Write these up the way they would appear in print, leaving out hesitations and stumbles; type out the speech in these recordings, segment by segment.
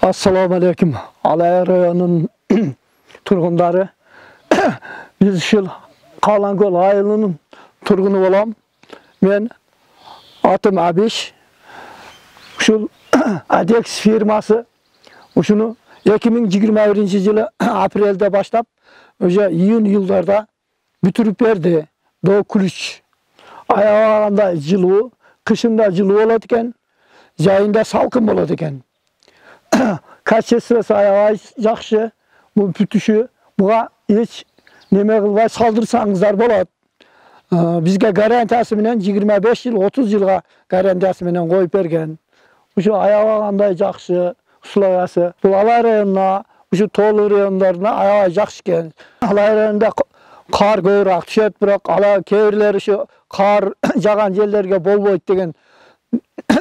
Assalamu alaikum. Alay rayonunun turgundары. Biz şu Kalankol ayılının turgunu olam. Men atım Abiş. Şu Adex firması şunu 2021 yılı aprelde başlap öce iyun yıllarda bitirip verdi. Doğu Kulüç. Ayağında жылуу, kışında жылуу болады eкен, жайында салқын болады eкен. Качествосы аябай жакшы. Бул бүтүшү буга эч неме кылбай салдырсаңыздар болот. Бизге гарантиясы менен 25 жыл, 30 жылга гарантиясы менен коюп берген. Ушу аябагандай жакшы условиясы. Бул Алай районуна, ушу тоолуу райондоруна аябай жакшы экен. Алай районунда кар көбүрөөк түшөт, бирок алар кээ бирлери ушу кар жаган жерлерге болбойт деген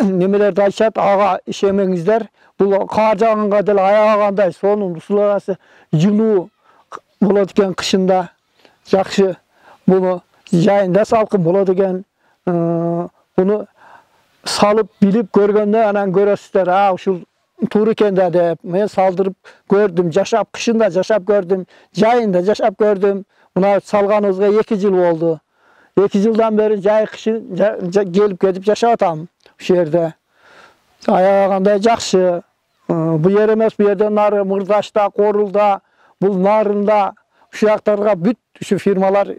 немелерди айтышат. Ага ишенмеңиздер. Бул кар жаганга деле аябагандай сонун условиясы жылуу болот экен кышында. Жакшы. Буну жайында салкын болот экен. Буну салып билип көргөндө анан көрөсүздөр. Ушул туура экен да деп. Мен салдырып көрдүм, жашап кышында жашап көрдүм, жайында жашап көрдүм. Мына салганыбызга 2 жыл болду. 2 жылдан бери жай кышын келип кетип жашап атам ушул жерде. Аябагандай жакшы. Бу жер эмес, бу жерден нары Мырдашта, Корулда, бул нарында ушул жактарга бүт ушу фирмалар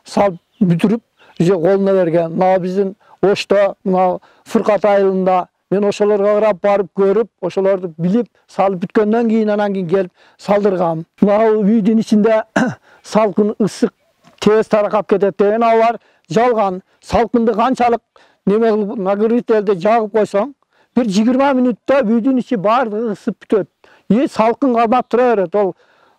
салып бүтүрүп уже колуна берген. Мына биздин Ошто, мына Фыркат айылында мен ошолорго карап барып көрүп, ошолорду билип салып бүткөндөн кийин анан кийин келип салдыргам. Мына үйдүн ичинде салкын, ысык тез таркап кетет деген алар жалган. Салкынды канчалык неме кылып нагревательде жагып койсоң, bir 20 minutта үйдүн ичи баардыгы ысып бүтөт. Салкын кабап тура берет. Ол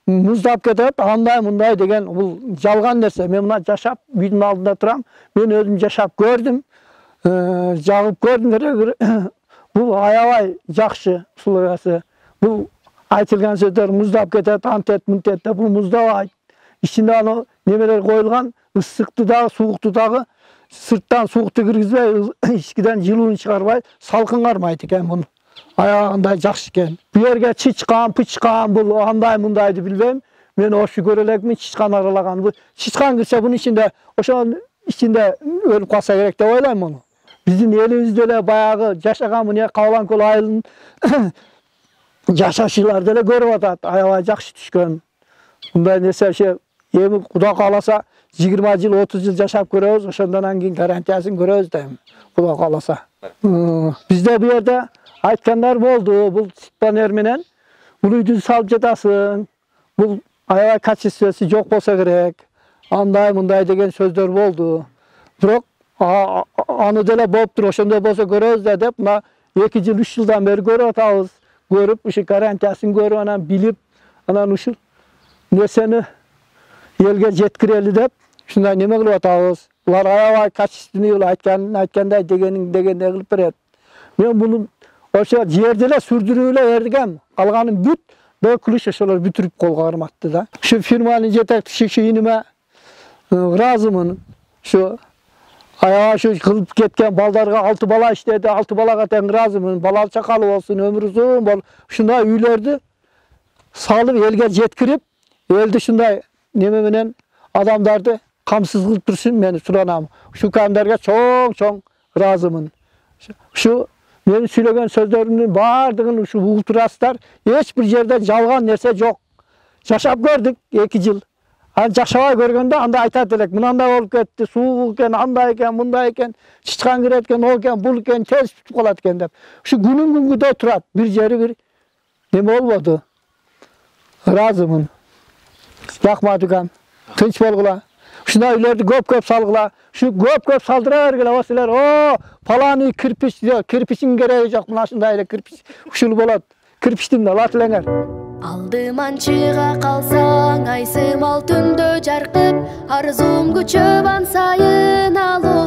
муздап кетет, андай мындай деген бул жалган нерсе. Мен мына жашап үйдүн алдында турам. Мен өзүм жашап көрдүм. Жагып көрдүм. Бул аябай жакшы условиясы. Бул айтылган сөздөр муздап кетет, антет, мынтет деп бул муздабайт. İçinde аны немелер коюлган, ысыктуу дагы, сууктуу дагы, сырттан суукту киргизбей, ичкиден жылууну чыгарбай, салкын кармайт экен муну. Аягында жакшы экен. Бу жерге чычкан, пычкан, бул андай мындайды билбейм. Мен ошу көрө элекмин, чычкан аралаган. Бу чычкан кирсе бунун ичинде, ошонун ичинде өлүп калса керек деп ойлойм муну. Биздин элибизде эле баягы жашаган мына Каланкол айылынын жашашчылар деле көрүп атат. Аябай жакшы түшкөн. Мындай нерсе эми Куда кааласа 20 жыл, 30 жыл жашап көрөбүз, ошондон кийин гарантиясын көрөбүз дейм. Куда кааласа. Бизде бу жерде айткандар болду. Бул сипанер менен бул үйдү салып жатасың. Бул аябай качествосы жок болсо керек. Андай мындай деген сөздөр болду. Бирок аны деле болуптур, ошондой болсо көрөбүз да деп, мына 2 жыл, 3 жылдан бери көрүп атабыз. Көрүп, ушу гарантиясын көрүп, анан билип, анан ушул нерсени элге жеткирели деп, ушундай неме кылып атабыз. Булар аябай качественный айткандай дегенде кылып берет. Мен буну ошо жерде эле сүрдүрүп эле бергем. Калганын бүт Дөкүлүш ошолор бүтүрүп колго карматты да. Ушу фирманын жетекчиси иниме ыраазымын. Ушу аябай ушу кылып кеткен балдарга 6 бала иштеди, 6 балага тең ыраазымын. Балалы чакалы болсун, өмүрү узун болуп, ушундай үйлөрдү салып элге жеткирип, элди ушундай неме менен адамдарды камсыз кылып турушун мен суранам. Ушу камдарга чоң ыраазымын. Ушу мен сүйлөгөн сөздөрүмдүн баардыгын ушу угуп турасыздар. Эч бир жерде жалган нерсе жок. Жашап көрдүк 2 жыл. Ал жашабай көргөндө анда айтат элек, мынандай болуп кетти, суу экен, андай экен, мындай экен, чычкан кирет экен, о экен, бул экен, терс бүтүп калат экен деп. Ушу күнүн күнгүдө турат. Бир жери бир неме болбоду. Ыраазымын. Рахмат экен. Тынч болгула. Ушундай үйлөрдү көп салгыла. Şu көп салдыра бергиле осылар. О, паланы кирпич, кирпичин кереги жок. Мына ушундай эле кирпич ушул болот. Кирпичтин да лат элеңер. Алдыман чыга калсаң, айсымал түндө жаркып, арзуум күчөп ан сайын алып